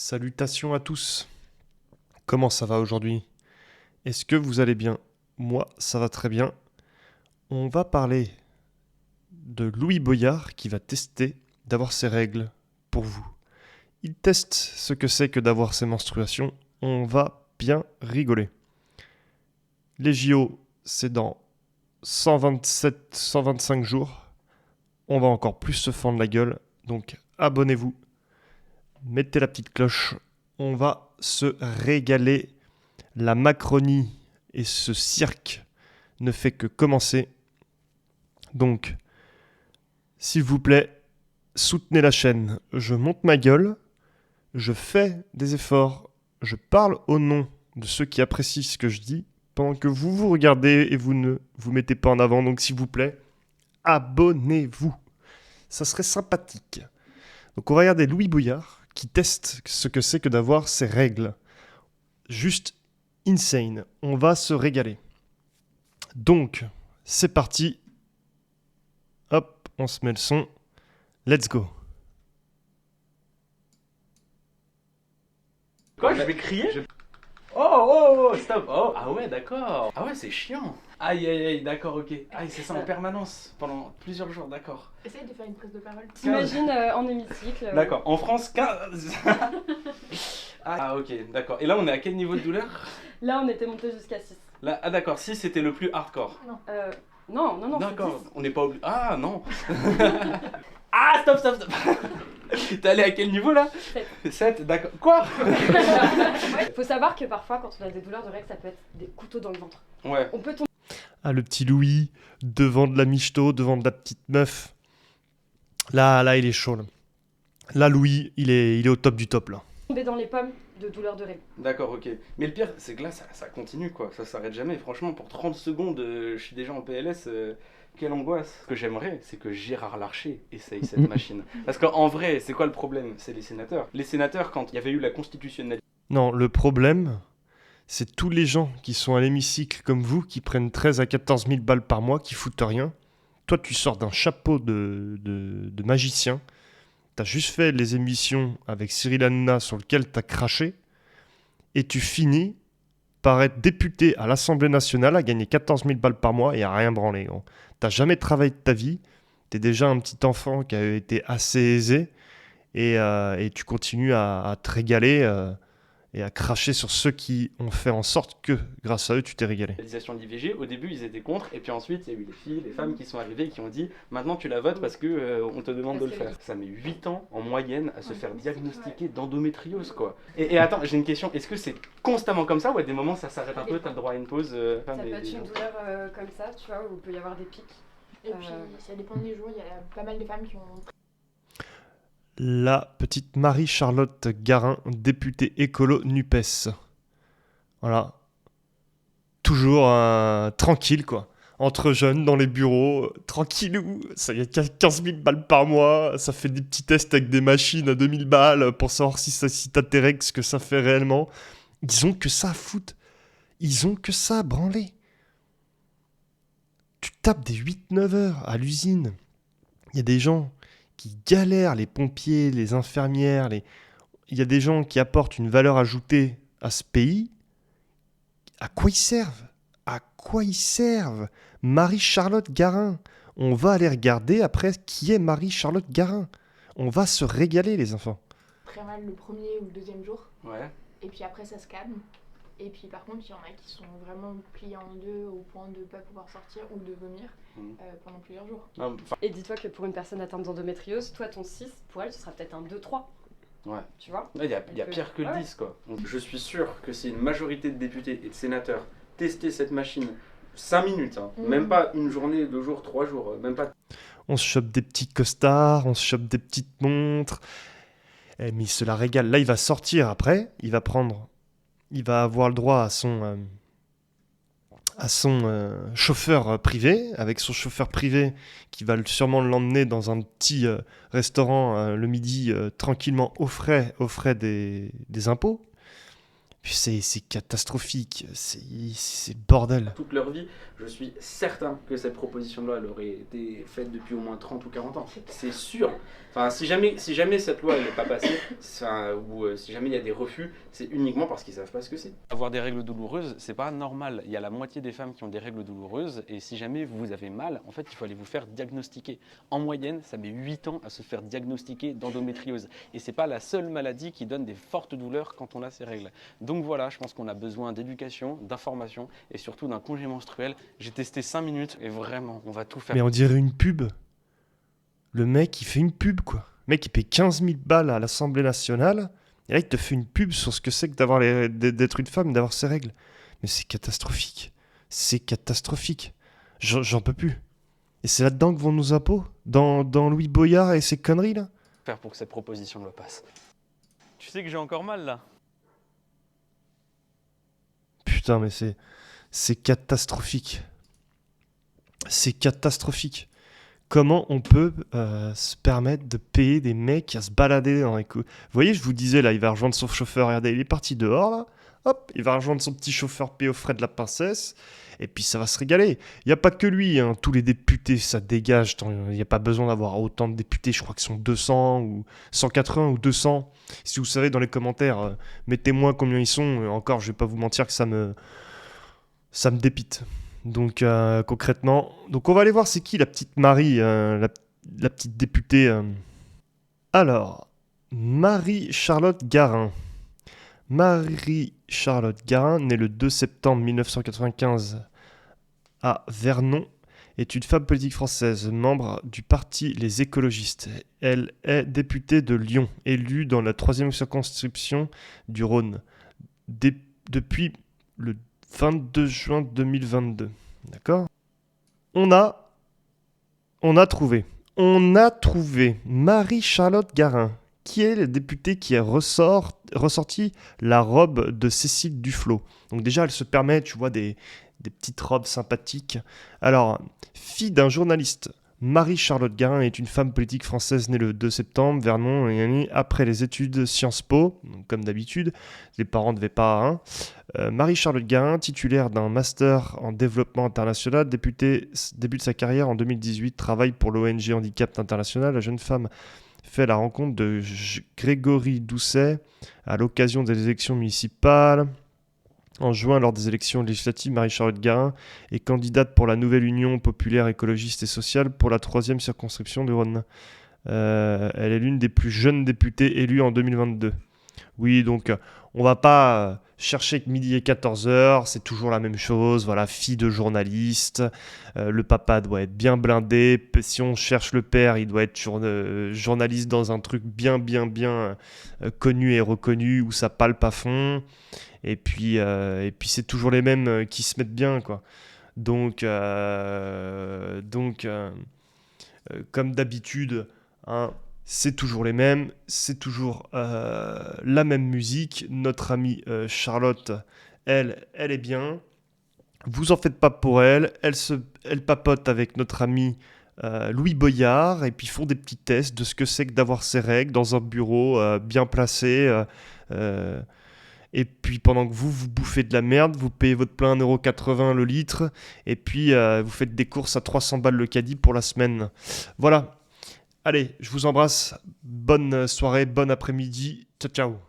Salutations à tous. Comment ça va aujourd'hui? Est-ce que vous allez bien? Moi, ça va très bien. On va parler de Louis Boyard qui va tester d'avoir ses règles pour vous. Il teste ce que c'est que d'avoir ses menstruations. On va bien rigoler. Les JO, c'est dans 127-125 jours. On va encore plus se fendre la gueule. Donc abonnez-vous. Mettez la petite cloche. On va se régaler. La Macronie et ce cirque ne fait que commencer. Donc, s'il vous plaît, soutenez la chaîne. Je monte ma gueule, je fais des efforts, je parle au nom de ceux qui apprécient ce que je dis, pendant que vous vous regardez et vous ne vous mettez pas en avant. Donc, s'il vous plaît, abonnez-vous. Ça serait sympathique. Donc, on va regarder Louis Boyard qui teste ce que c'est que d'avoir ses règles. Juste insane. On va se régaler. Donc, c'est parti. Hop, on se met le son. Let's go. Quoi, je vais crier? Oh, stop. Oh, ah ouais, d'accord. Ah ouais, c'est chiant. Aïe, aïe, aïe, d'accord, ok. Aïe, c'est ça en permanence, pendant plusieurs jours, d'accord. Essaye de faire une prise de parole. T'imagines en hémicycle. D'accord, en France, 15... Ah ok, d'accord. Et là, on est à quel niveau de douleur? Là, on était monté jusqu'à 6. Là, ah d'accord, 6 c'était le plus hardcore. Non, D'accord, c'est on n'est pas obligé... Ah non. Ah, stop. T'es allé à quel niveau là? 7, d'accord. Quoi? 10. Faut savoir que parfois, quand on a des douleurs de règles, ça peut être des couteaux dans le ventre. Ouais. On peut tomber Ah, le petit Louis, devant de la michto, devant de la petite meuf. Là, il est chaud. Là, Louis, il est au top du top, là. dans les pommes de douleurs de règles. D'accord, ok. Mais le pire, c'est que là, ça continue, quoi. Ça s'arrête jamais. Franchement, pour 30 secondes, je suis déjà en PLS. Quelle angoisse. Ce que j'aimerais, c'est que Gérard Larcher essaye cette machine. Parce qu'en vrai, c'est quoi le problème? C'est les sénateurs. Les sénateurs, quand il y avait eu la constitutionnalisation... Non, le problème, c'est tous les gens qui sont à l'hémicycle comme vous, qui prennent 13 à 14 000 balles par mois, qui foutent rien. Toi, tu sors d'un chapeau de magicien. T'as juste fait les émissions avec Cyril Hanouna sur lequel t'as craché. Et tu finis par être député à l'Assemblée nationale, à gagner 14 000 balles par mois et à rien branler, gros. T'as jamais travaillé de ta vie. T'es déjà un petit enfant qui a été assez aisé. Et tu continues à te régaler et à cracher sur ceux qui ont fait en sorte que, grâce à eux, tu t'es régalé. de l'IVG, au début, ils étaient contre. Et puis ensuite, il y a eu les filles, les femmes qui sont arrivées et qui ont dit « Maintenant, tu la votes parce que on te demande de le faire. » Ça met 8 ans en moyenne à se faire diagnostiquer d'endométriose, quoi. Et attends, j'ai une question. Est-ce que c'est constamment comme ça ou à des moments, ça s'arrête un peu, t'as le droit à une pause Ça peut être une douleur comme ça, tu vois, où il peut y avoir des pics. Et puis, ça dépend des jours, il y a pas mal de femmes qui ont... La petite Marie-Charlotte Garin, députée écolo NUPES. Voilà. Toujours tranquille, quoi. Entre jeunes, dans les bureaux, tranquillou. Ça y a 15 000 balles par mois. Ça fait des petits tests avec des machines à 2000 balles pour savoir si t'as tes règles, ce que ça fait réellement. Ils ont que ça à foutre. Ils ont que ça à branler. Tu tapes des 8-9 heures à l'usine. Il y a des gens qui galèrent, les pompiers, les infirmières, il y a des gens qui apportent une valeur ajoutée à ce pays. À quoi ils servent? À quoi ils servent? Marie-Charlotte Garin. On va aller regarder après qui est Marie-Charlotte Garin. On va se régaler, les enfants. Très mal le premier ou le deuxième jour. Ouais. Et puis après, ça se calme. Et puis par contre, il y en a qui sont vraiment pliés en deux au point de ne pas pouvoir sortir ou de vomir pendant plusieurs jours. Non, Et dis-toi que pour une personne atteinte d'endométriose, toi, ton 6, pour elle, ce sera peut-être un 2-3. ouais. Tu vois? Il y a pire que le 10, quoi. Donc, je suis sûr que si une majorité de députés et de sénateurs testaient cette machine 5 minutes, hein, même pas une journée, 2 jours, 3 jours, même pas... On se chope des petits costards, on se chope des petites montres. Mais il se la régale. Là, il va sortir après. Il va avoir le droit à son chauffeur privé, avec son chauffeur privé qui va sûrement l'emmener dans un petit restaurant le midi tranquillement aux frais des impôts. Puis c'est catastrophique, c'est le bordel. Toute leur vie, je suis certain que cette proposition de loi elle aurait été faite depuis au moins 30 ou 40 ans. C'est sûr. Enfin, si jamais cette loi n'est pas passée, ou si jamais il y a des refus, c'est uniquement parce qu'ils ne savent pas ce que c'est. Avoir des règles douloureuses, c'est pas normal. Il y a la moitié des femmes qui ont des règles douloureuses, et si jamais vous avez mal, en fait, il faut aller vous faire diagnostiquer. En moyenne, ça met 8 ans à se faire diagnostiquer d'endométriose. Et c'est pas la seule maladie qui donne des fortes douleurs quand on a ces règles. Donc voilà, je pense qu'on a besoin d'éducation, d'information, et surtout d'un congé menstruel. J'ai testé 5 minutes, et vraiment, on va tout faire. Mais on dirait une pub. Le mec, il fait une pub, quoi. Le mec, il paye 15 000 balles à l'Assemblée nationale, et là, il te fait une pub sur ce que c'est que d'être une femme, d'avoir ses règles. Mais c'est catastrophique. C'est catastrophique. J'en peux plus. Et c'est là-dedans que vont nos impôts dans Louis Boyard et ces conneries, là. Faire pour que cette proposition de loi passe. Tu sais que j'ai encore mal, là. Putain, mais c'est catastrophique. C'est catastrophique. Comment on peut se permettre de payer des mecs à se balader dans les coups. Vous voyez, je vous disais, là, il va rejoindre son chauffeur. Regardez, il est parti dehors, là. Hop, il va rejoindre son petit chauffeur payé aux frais de la princesse. Et puis, ça va se régaler. Il n'y a pas que lui, hein. Tous les députés, ça dégage. Il n'y a pas besoin d'avoir autant de députés. Je crois qu'ils sont 200 ou 180 ou 200. Si vous savez, dans les commentaires, mettez-moi combien ils sont. Encore, je vais pas vous mentir que ça me dépite. Donc concrètement, on va aller voir c'est qui la petite Marie, la petite députée. Alors, Marie-Charlotte Garin. Marie-Charlotte Garin, née le 2 septembre 1995 à Vernon, est une femme politique française, membre du parti Les Écologistes. Elle est députée de Lyon, élue dans la 3e circonscription du Rhône depuis le 22 juin 2022. D'accord ? On a trouvé Marie-Charlotte Garin, qui est la députée qui a ressorti la robe de Cécile Duflot. Donc déjà, elle se permet, tu vois, des petites robes sympathiques. Alors, fille d'un journaliste, Marie-Charlotte Garin est une femme politique française née le 2 septembre, Vernon, et après les études Sciences Po, donc comme d'habitude, les parents ne devaient pas... Marie-Charlotte Garin, titulaire d'un master en développement international, débute sa carrière en 2018, travaille pour l'ONG Handicap International. La jeune femme fait la rencontre de Grégory Doucet à l'occasion des élections municipales. En juin, lors des élections législatives, Marie-Charlotte Garin est candidate pour la nouvelle Union populaire écologiste et sociale pour la 3e circonscription du Rhône. Elle est l'une des plus jeunes députées élues en 2022. Oui, donc on va pas chercher que midi et 14h, c'est toujours la même chose. Voilà, fille de journaliste, le papa doit être bien blindé. Si on cherche le père, il doit être journaliste dans un truc bien connu et reconnu où ça palpe à fond. Et puis c'est toujours les mêmes qui se mettent bien, quoi. Donc comme d'habitude, hein, c'est toujours les mêmes, c'est toujours la même musique. Notre amie Charlotte, elle est bien. Vous en faites pas pour elle. Elle papote avec notre ami Louis Boyard et puis font des petits tests de ce que c'est que d'avoir ses règles dans un bureau bien placé. Et puis pendant que vous bouffez de la merde, vous payez votre plein 1,80€ le litre et puis vous faites des courses à 300 balles le caddie pour la semaine. Voilà. Allez, je vous embrasse. Bonne soirée, bon après-midi. Ciao, ciao.